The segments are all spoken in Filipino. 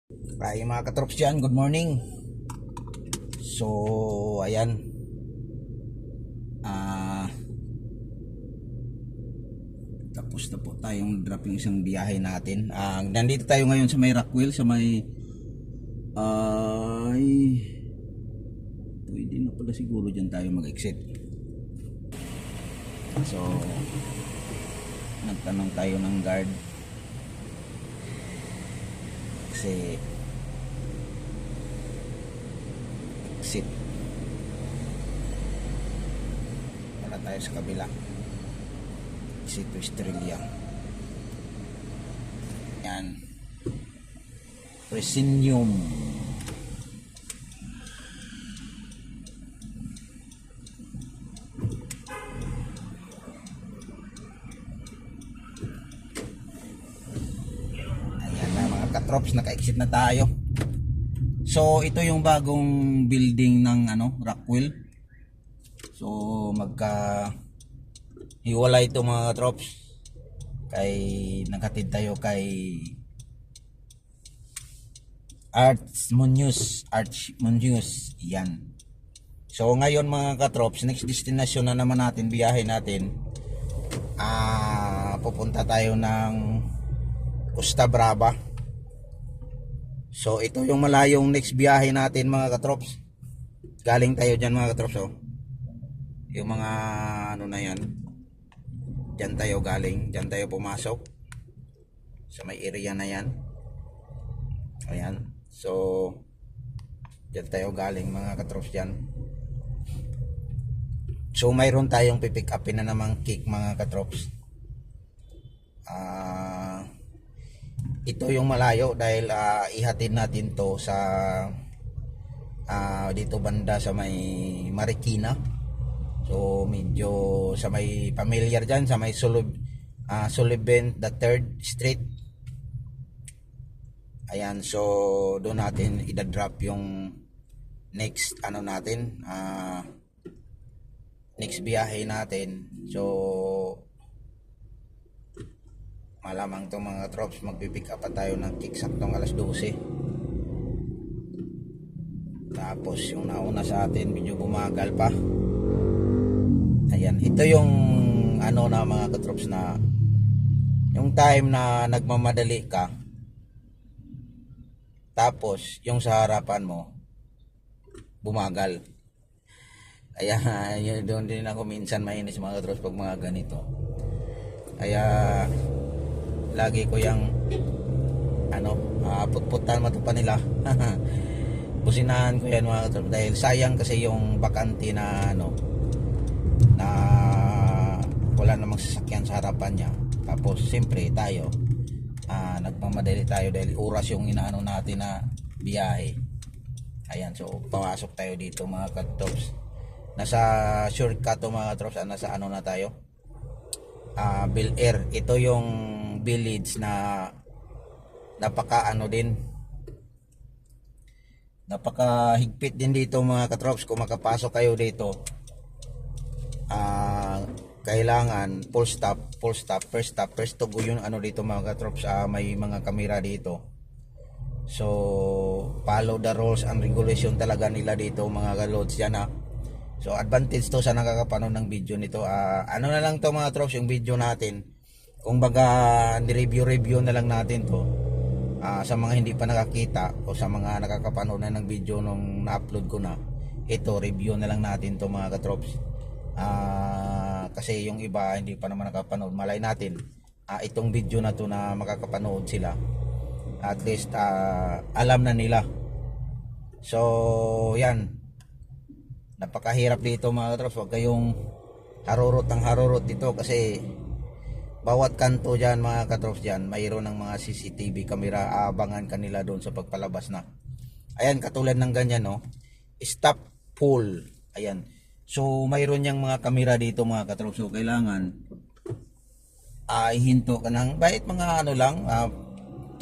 Hi mga katrops dyan, good morning. So, ayan. Ah, Tapos na po tayong drop yung isang biyahe natin. Nandito tayo ngayon sa may Rockwell, sa may ay pwede na pala siguro dyan tayo mag-exit. So, nagtanong tayo ng guard kasi exit para tayo sa kabila, exit to Australia. Yan, Presidium. Ayan na mga katrops, naka-exit na tayo. So ito yung bagong building ng Rockwell. So magka hiwalay ito mga katrops. Kay nakatid tayo kay Arch Munoz. Yan. So ngayon mga katrops, next destination na naman natin, biyahe natin. Pupunta tayo ng Costa Brava. So ito yung malayong next biyahe natin mga katrops. Galing tayo dyan mga katrops, oh. Yung mga na yan, dyan tayo galing, dyan tayo pumasok sa may area na yan. Ayan. So dyan tayo galing mga katrops dyan. So mayroon tayong pipick upin na namang cake mga katrops. Ito yung malayo dahil ihatid natin to sa dito banda sa may Marikina. So medyo sa may familiar dyan, sa may Sullivan the 3rd Street. Ayan, so doon natin idadrop yung next natin, next biyahe natin. So malamang to mga trops, magpipick up pa tayo ng kick saktong alas 12. Tapos yung nauna sa atin medyo bumagal pa. Ayan, ito yung na mga katrops, na yung time na nagmamadali ka, tapos yung sa harapan mo bumagal. Ayan, yun, doon din ako minsan mainis mga katrops pag mga ganito. Kaya lagi ko yung putputan mata pa nila. Businahan ko yan mga katrops, dahil sayang kasi yung bakante na na wala namang sasakyan sa harapan niya. Tapos siyempre tayo nagmamadali tayo dahil oras yung inaano natin na biyahe. Ayan, so pawasok tayo dito mga katrops. Nasa shortcut to mga katrops. Nasa na tayo, Bel Air. Ito yung village na napaka napakahigpit din dito mga katrops. Kung makapasok kayo dito, kailangan full stop, first to go yung dito mga katrops. May mga kamera dito, so follow the rules and regulation talaga nila dito mga kalods yan. So advantage to sa nakakapanood ng video nito. Na lang to mga trops, yung video natin, kung baga review na lang natin to, sa mga hindi pa nakakita o sa mga nakakapanood na ng video nung na-upload ko na, ito review na lang natin to mga katrops. Kasi yung iba hindi pa naman nakapanood, malay natin itong video na to na makakapanood sila, at least alam na nila. So yan, napakahirap dito mga katrops. Huwag kayong harurot dito kasi bawat kanto dyan mga katrops, dyan mayroon ng mga CCTV camera. Abangan kanila doon sa pagpalabas na. Ayan, katulad ng ganyan, stop pull. Ayan, so mayroon yang mga kamera dito mga katrops. So kailangan ihinto ka ng bahit mga lang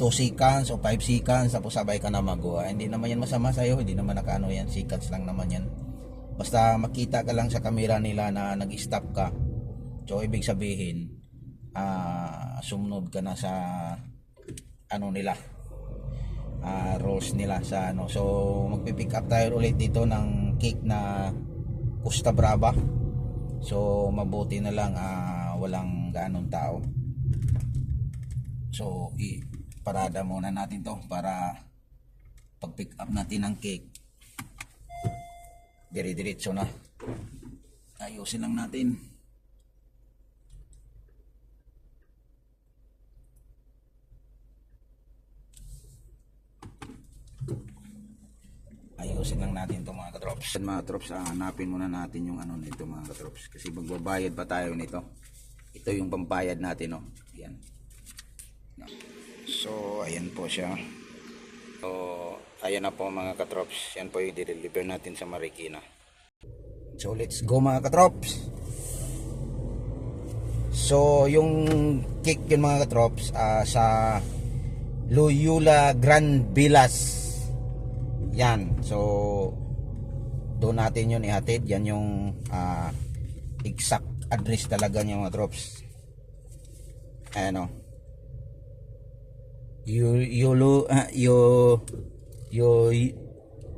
2 seconds o 5 seconds, tapos sabay ka na magawa. Hindi naman yan masama sa'yo, hindi naman nakano yan, seconds lang naman yan. Basta makita ka lang sa kamera nila na nag-stop ka, so ibig sabihin sumunod ka na sa nila, rolls nila sa ano. So magpipick up tayo ulit dito ng cake na Costa Brava. So mabuti na lang walang ganong tao. So parada muna natin to para pag pick up natin ng cake dire-diretso na. Ayusin lang natin. Ayusin lang natin ito mga katrops. Mga katrops, hanapin muna natin yung ano nito mga katrops. Kasi magbabayad pa tayo nito. Ito yung pambayad natin, no. Ayan. So, ayan po siya. So, ayan na po mga katrops. Yan po yung i-deliver natin sa Marikina. So, let's go mga katrops. So, yung cake yun mga katrops sa Loyola Grand Villas. Yan. So, doon natin yun ihatid. Yan yung exact address talaga niya mga katrops. Ayan o.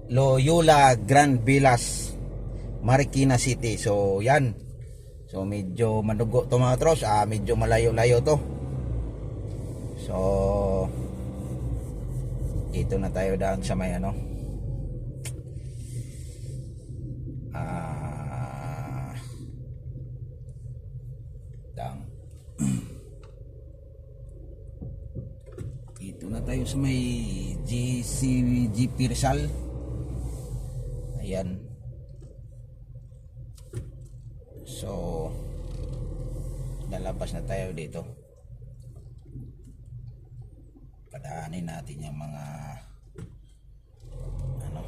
Loyola Grand Villas, Marikina City. So yan. So medyo madugo to mga tros, medyo malayo-layo to. So dito na tayo daan sa may ano. Dito na tayo sa may GP Rizal. Ayan. So lalabas na tayo dito. Padaanin natin yung mga ano.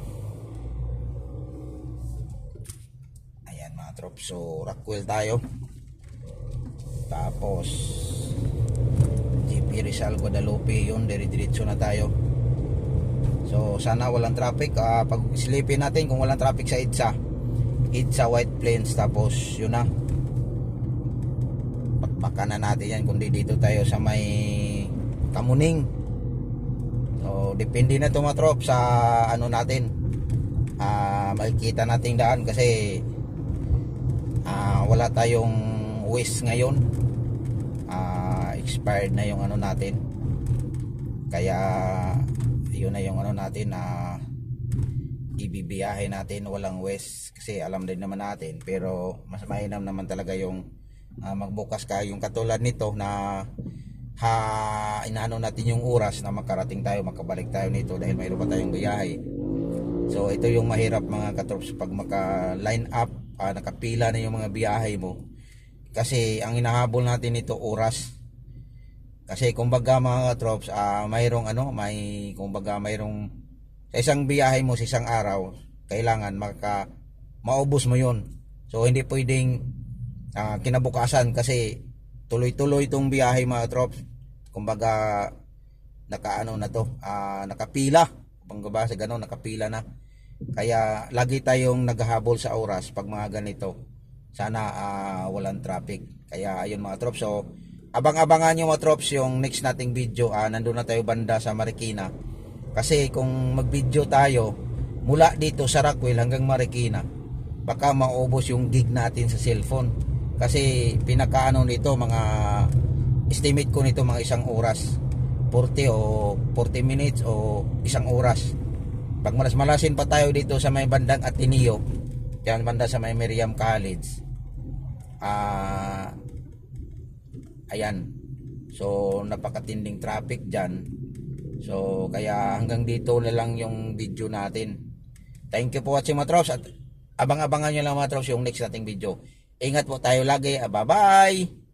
Ayan mga trops. So Rockwell tayo. Tapos GP Rizal, Guadalupe, yun, dire-diretso na tayo. So sana walang traffic. Pag silipin natin kung walang traffic sa EDSA White Plains, tapos yun na, bakbakan na natin yan kundi dito tayo sa may Kamuning. So depende na ito mga trop sa ano natin, makikita nating daan kasi wala tayong waste ngayon. Expired na yung ano natin, kaya yun na yung ano natin na ibibiyahe natin, walang west kasi alam din naman natin. Pero mas mainam naman talaga yung magbukas ka, yung katulad nito na inaano natin yung oras na makarating tayo, makabalik tayo nito dahil mayroon pa tayong biyahe. So ito yung mahirap mga katrops pag maka line up, nakapila na yung mga biyahe mo, kasi ang hinahabol natin nito oras. Kasi kumbaga mga katrops, mayroong mayroong sa isang biyahe mo sa isang araw, kailangan maubos mo yun. So hindi pwedeng kinabukasan kasi tuloy-tuloy itong biyahe mga katrops. Kumbaga nakapila. Kumbaga sa ganun, nakapila na. Kaya lagi tayong naghahabol sa oras pag mga ganito. Sana walang traffic. Kaya ayun mga katrops. So abang-abangan nyo mga trops yung next nating video. Nandun na tayo banda sa Marikina. Kasi kung mag-video tayo mula dito sa Rockwell hanggang Marikina, baka maubos yung gig natin sa cellphone. Kasi pinakaano nito, mga estimate ko nito mga isang oras, 40 o 40 minutes o isang oras. Pag malas-malasin pa tayo dito sa may bandang Ateneo, yan banda sa may Miriam College, ayan, so napakatinding traffic dyan. So kaya hanggang dito na lang yung video natin. Thank you for watching mga trops, at abang-abangan nyo lang mga trops yung next nating video. Ingat po tayo lagi. Bye bye.